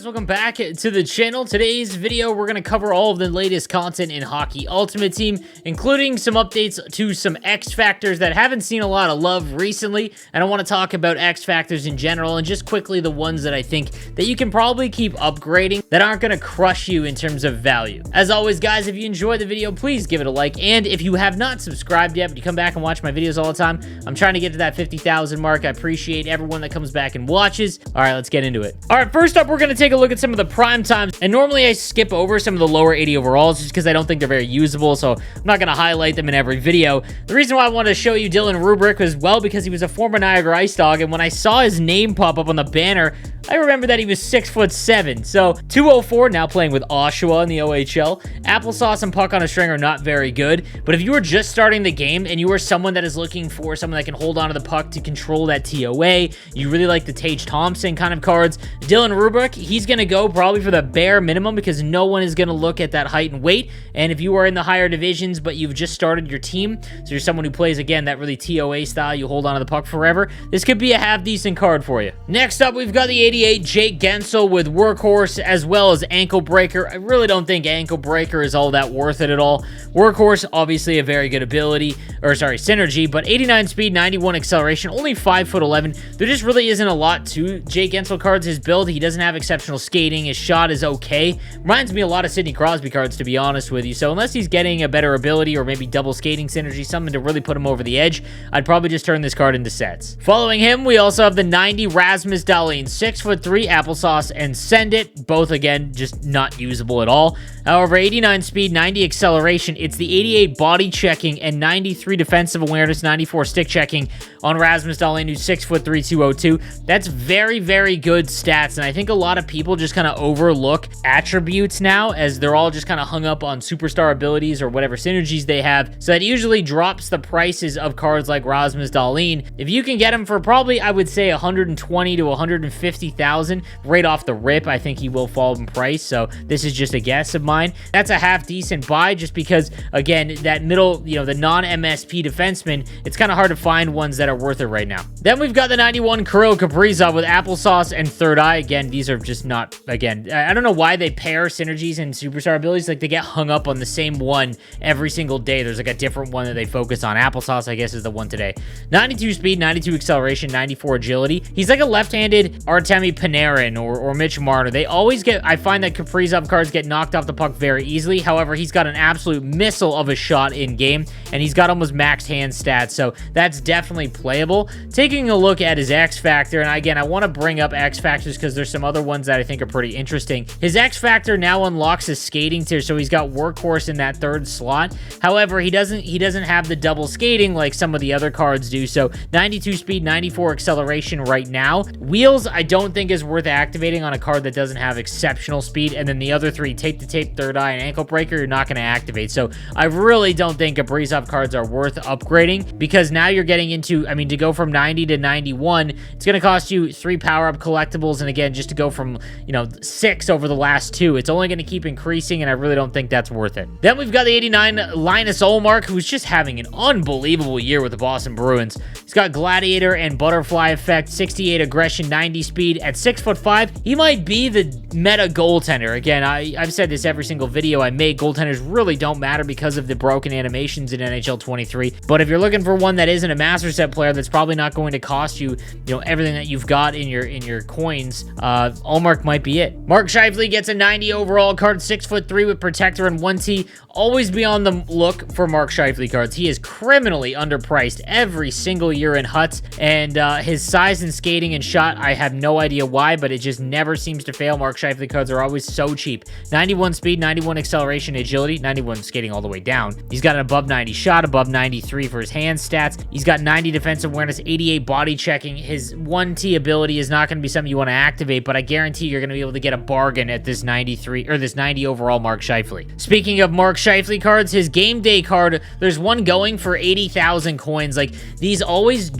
Guys, welcome back to the channel. Today's video, we're going to cover all of the latest content in Hockey Ultimate Team, including some updates to some X Factors that haven't seen a lot of love recently. And I want to talk about X Factors in general and just quickly the ones that I think that you can probably keep upgrading that aren't going to crush you in terms of value. As always, guys, if you enjoyed the video, please give it a like. And if you have not subscribed yet, but you come back and watch my videos all the time, I'm trying to get to that 50,000 mark. I appreciate everyone that comes back and watches. All right, let's get into it. All right, first up, we're going to take a look at some of the prime times, and normally I skip over some of the lower 80 overalls just because I don't think they're very usable, so I'm not going to highlight them in every video. The reason why I wanted to show you Dylan Rubrick was, well, because he was a former Niagara Ice Dog, and when I saw his name pop up on the banner, I remember that he was 6'7", so 204, now playing with Oshawa in the OHL. Applesauce and Puck on a String are not very good, but if you were just starting the game and you are someone that is looking for someone that can hold onto the puck to control that TOA, you really like the Tage Thompson kind of cards, Dylan Rubrick, he's going to go probably for the bare minimum because no one is going to look at that height and weight. And if you are in the higher divisions but you've just started your team, so you're someone who plays, again, that really TOA style, you hold onto the puck forever, this could be a half-decent card for you. Next up, we've got the 88 Jake Guentzel with Workhorse as well as Ankle Breaker. I really don't think Ankle Breaker is all that worth it at all. Workhorse, obviously a very good ability, or sorry, synergy, but 89 speed, 91 acceleration, only 5'11". There just really isn't a lot to Jake Guentzel cards. His build, he doesn't have exceptional skating. His shot is okay. Reminds me a lot of Sidney Crosby cards, to be honest with you. So unless he's getting a better ability or maybe double skating synergy, something to really put him over the edge, I'd probably just turn this card into sets. Following him, we also have the 90 Rasmus Dahlin, 6'3", Applesauce, and Send It. Both, again, just not usable at all. However, 89 speed, 90 acceleration. It's the 88 body checking and 93 defensive awareness, 94 stick checking on Rasmus Dahlin, who's 6'3", 202. That's very, very good stats, and I think a lot of people just kind of overlook attributes now as they're all just kind of hung up on superstar abilities or whatever synergies they have, so that usually drops the prices of cards like Rasmus Dahlin. If you can get him for probably, I would say, 120 to 150,000 right off the rip, I think he will fall in price, so this is just a guess of mine. That's a half-decent buy just because, again, that middle, the non-MSP defenseman, it's kind of hard to find ones that are worth it right now. Then we've got the 91 Kirill Kaprizov with Applesauce and Third Eye. Again, these are just not, again, I don't know why they pair synergies and superstar abilities. Like, they get hung up on the same one every single day. There's like a different one that they focus on. Applesauce, I guess, is the one today. 92 speed, 92 acceleration, 94 agility. He's like a left-handed Artemi Panarin or Mitch Marner. They always get, I find that Kaprizov cards get knocked off the puck very easily. However, he's got an absolute missile of a shot in game, and he's got almost maxed hand stats, so that's definitely playable. Taking a look at his X Factor, and again, I want to bring up X Factors because there's some other ones that I think are pretty interesting. His X Factor now unlocks his skating tier, so he's got Workhorse in that third slot. However, he doesn't have the double skating like some of the other cards do, so 92 speed, 94 acceleration right now. Wheels, I don't think is worth activating on a card that doesn't have exceptional speed, and then the other three, Tape to Tape, Third Eye, and Ankle Breaker, you're not going to activate. So I really don't think Kaprizov cards are worth upgrading because now you're getting into, I mean, to go from 90 to 91, it's going to cost you 3 power-up collectibles, and again, just to go from, 6 over the last 2, it's only going to keep increasing, and I really don't think that's worth it. Then we've got the 89 Linus Ullmark, who's just having an unbelievable year with the Boston Bruins. He's got Gladiator and Butterfly Effect, 68 aggression, 90 speed. At 6'5", he might be the meta goaltender. Again, I've said this every single video I make. Goaltenders really don't matter because of the broken animations in NHL 23. But if you're looking for one that isn't a master set player that's probably not going to cost you, everything that you've got in your coins, Ullmark might be it. Mark Scheifele gets a 90 overall card, 6'3" with Protector and 1T. Always be on the look for Mark Scheifele cards. He is criminally underpriced every single year in Huts, and his size and skating and shot, I have no idea why, but it just never seems to fail. Mark Scheifele cards are always so cheap. 91 speed, 91 acceleration, agility, 91 skating all the way down. He's got an above 90 shot, above 93 for his hand stats. He's got 90 defensive awareness, 88 body checking. His 1T ability is not going to be something you want to activate, but I guarantee you're going to be able to get a bargain at this 93 or this 90 overall Mark Scheifele. Speaking of Mark Scheifele cards, his game day card, there's one going for 80,000 coins. Like, these always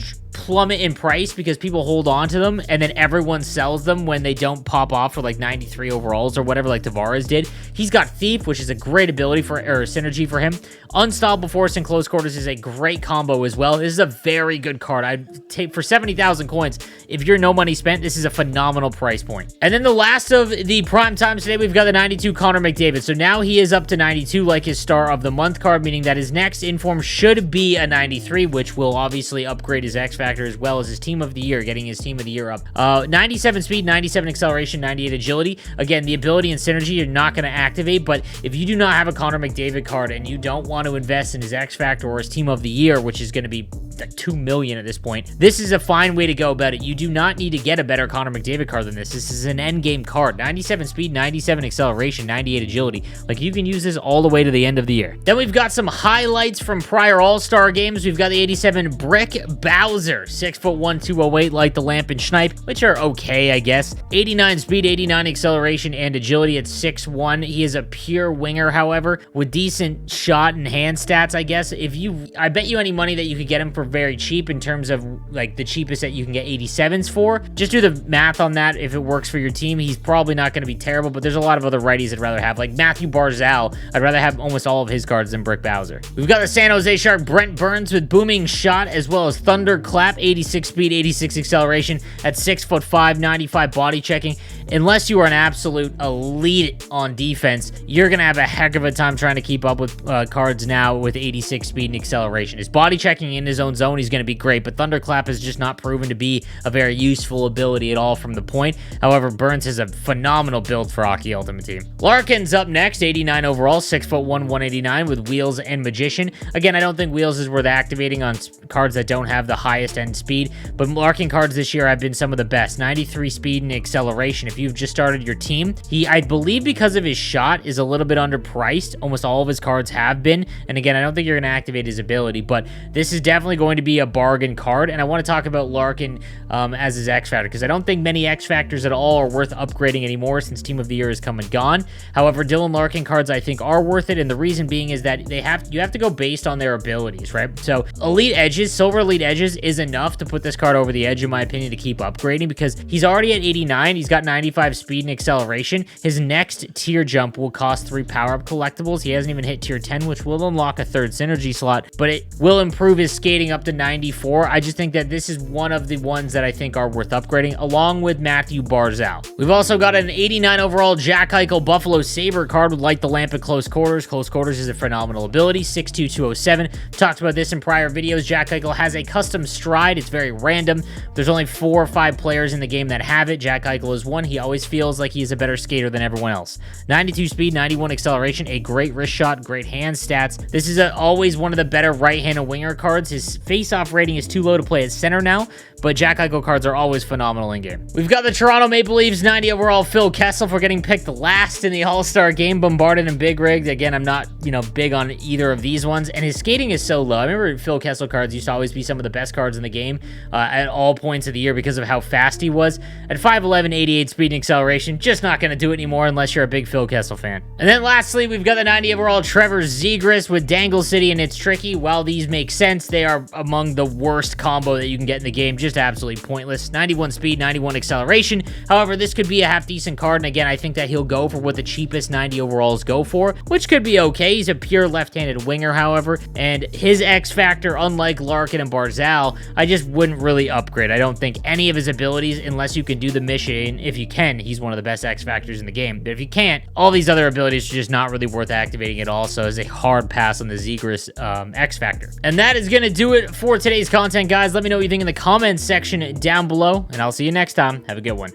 plummet in price because people hold on to them and then everyone sells them when they don't pop off for like 93 overalls or whatever, like Tavares did. He's got Thief, which is a great ability for, or synergy for him. Unstoppable Force in close quarters is a great combo as well. This is a very good card. I'd take for 70,000 coins. If you're no money spent, this is a phenomenal price point. And then the last of the prime times today, we've got the 92 Connor McDavid. So now he is up to 92, like his Star of the Month card, meaning that his next inform should be a 93, which will obviously upgrade his X Factor as well as his Team of the Year, getting his Team of the Year up. 97 speed, 97 acceleration, 98 agility. Again, the ability and synergy you're not going to activate, but if you do not have a Connor McDavid card and you don't want to invest in his X Factor or his Team of the Year, which is going to be like 2 million at this point, this is a fine way to go about it. You do not need to get a better Connor McDavid card than this. This is an end game card. 97 speed, 97 acceleration, 98 agility. Like, you can use this all the way to the end of the year. Then we've got some highlights from prior All-Star games. We've got the 87 Brick Bowser, 6'1", 208, like the Lamp and Schneip, which are okay, I guess. 89 speed, 89 acceleration and agility at 6'1". He is a pure winger, however, with decent shot and hand stats, I guess. I bet you any money that you could get him for very cheap in terms of like the cheapest that you can get 87s for. Just do the math on that. If it works for your team, he's probably not going to be terrible, but there's a lot of other righties I'd rather have, like Matthew Barzal. I'd rather have almost all of his cards than Brick Bowser. We've got the San Jose Shark Brent Burns with Booming Shot, as well as Thunderclap, 86 speed, 86 acceleration at 6'5", 95 body checking. Unless you are an absolute elite on defense, you're going to have a heck of a time trying to keep up with cards now with 86 speed and acceleration. His body checking in his own zone, he's going to be great, but Thunderclap has just not proven to be a very useful ability at all from the point. However, Burns has a phenomenal build for Hockey Ultimate Team. Larkin's up next, 89 overall, 6'1", 189 with Wheels and Magician. Again, I don't think Wheels is worth activating on cards that don't have the highest end speed, but Larkin cards this year have been some of the best. 93 speed and acceleration. If you've just started your team, he, I believe because of his shot, is a little bit underpriced. Almost all of his cards have been, and again, I don't think you're going to activate his ability, but this is definitely going to be a bargain card, and I want to talk about Larkin as his X Factor, because I don't think many X Factors at all are worth upgrading anymore since Team of the Year has come and gone. However, Dylan Larkin cards I think are worth it, and the reason being is that you have to go based on their abilities, right? So Elite Edges, Silver Elite Edges is enough to put this card over the edge, in my opinion, to keep upgrading, because he's already at 89, he's got 95 speed and acceleration. His next tier jump will cost 3 power-up collectibles. He hasn't even hit tier 10, which will unlock a 3rd synergy slot, but it will improve his skating up to 94. I just think that this is one of the ones that I think are worth upgrading, along with Matthew Barzal. We've also got an 89 overall Jack Eichel Buffalo Sabre card with Light the Lamp at close quarters. Close quarters is a phenomenal ability. 6'2", 207. Talked about this in prior videos. Jack Eichel has a custom stride. It's very random. There's only 4 or 5 players in the game that have it. Jack Eichel is one. He always feels like he's a better skater than everyone else. 92 speed, 91 acceleration, a great wrist shot, great hand stats. This is always one of the better right-handed winger cards. His face-off rating is too low to play at center now, but Jack Eichel cards are always phenomenal in game. We've got the Toronto Maple Leafs 90 overall Phil Kessel for getting picked last in the All-Star game, bombarded and big rigged. Again, I'm not, big on either of these ones, and his skating is so low. I remember Phil Kessel cards used to always be some of the best cards in the game at all points of the year because of how fast he was. At 5'11", 88 speed and acceleration, just not going to do it anymore unless you're a big Phil Kessel fan. And then lastly, we've got the 90 overall Trevor Zegras with Dangle City and It's Tricky. While these make sense, they are among the worst combo that you can get in the game. Just absolutely pointless. 91 speed, 91 acceleration. However, this could be a half-decent card, and again, I think that he'll go for what the cheapest 90 overalls go for, which could be okay. He's a pure left-handed winger, however, and his X Factor, unlike Larkin and Barzal, I just wouldn't really upgrade. I don't think any of his abilities, unless you can do the mission, if you can, he's one of the best X Factors in the game. But if you can't, all these other abilities are just not really worth activating at all, so it's a hard pass on the Zegras X Factor. And that is going to do it for today's content, guys. Let me know what you think in the comments section down below, and I'll see you next time. Have a good one.